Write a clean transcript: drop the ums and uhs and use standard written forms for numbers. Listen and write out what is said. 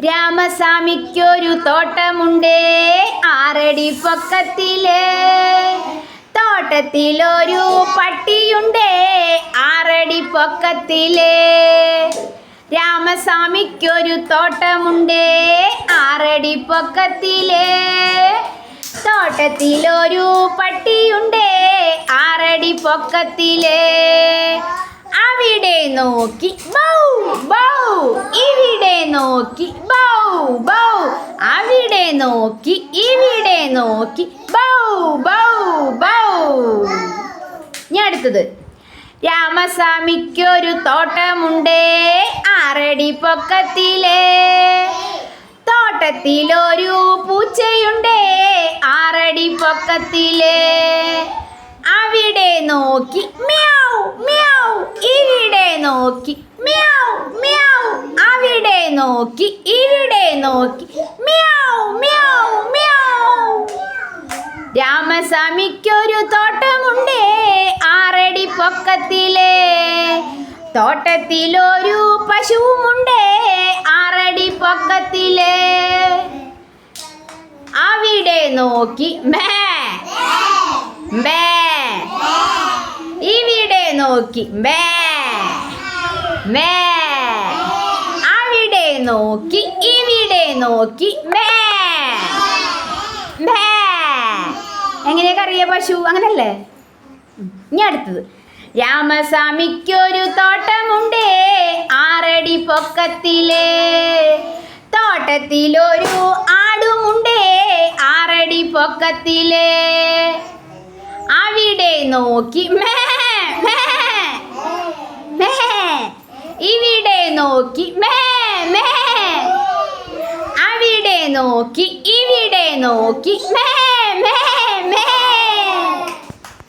രാമസ്വാമിക്കൊരു തോട്ടമുണ്ടേ 6 അടി പൊക്കത്തില്. തോട്ടത്തിലൊരു പട്ടിയുണ്ടേ 6 അടി പൊക്കത്തില്. രാമസ്വാമിക്കൊരു തോട്ടമുണ്ടേ 6 അടി പൊക്കത്തില്. തോട്ടത്തിലൊരു പട്ടിയുണ്ടേ 6 അടി പൊക്കത്തില്. അവിടെ നോക്കി ബൗ ബൗ, ഇവിടെ നോക്കി ബൗ ബൗ, അവിടെ നോക്കി ഇവിടെ നോക്കി ബൗ ബൗ ബൗ. ഇനി അടുത്തത്. രാമസ്വാമിക്കൊരു തോട്ടമുണ്ടേ 6 അടി പൊക്കത്തില്. തോട്ടത്തിലൊരു പൂച്ചയുണ്ടേ 6 അടി പൊക്കത്തില്. അവിടെ നോക്കി മ്യാവ് മ്യാവ്, ഇവിടെ നോക്കി മ്യാവ് മ്യാവ്, അവിടെ നോക്കി ഇവിടെ നോക്കി മ്യാവ് മ്യാവ് മ്യാവ്. രാമസ്വാമിക്കൊരു തോട്ടമുണ്ടേ 6 അടി പൊക്കത്തില്. തോട്ടത്തിലൊരു പശുവുമുണ്ടേ 6 അടി പൊക്കത്തില്. അവിടെ നോക്കി മേ മേ, ഇവിടെ നോക്കി മേ മേ, അവിടെ നോക്കി ഇവിടെ നോക്കി മേ മേ. എങ്ങനെയൊക്കെ അറിയാം പശു? അങ്ങനല്ലേ? ഇനി അടുത്തത്. രാമസ്വാമിക്കൊരു തോട്ടമുണ്ടേ 6 അടി പൊക്കത്തില്. തോട്ടത്തിലൊരു ആടുമുണ്ടേ 6 അടി പൊക്കത്തില്. അവിടെ നോക്കി മേ മേ മേ, ഇവിടെ നോക്കി മേ മേ, അവിടെ നോക്കി ഇവിടെ നോക്കി മേ മേ.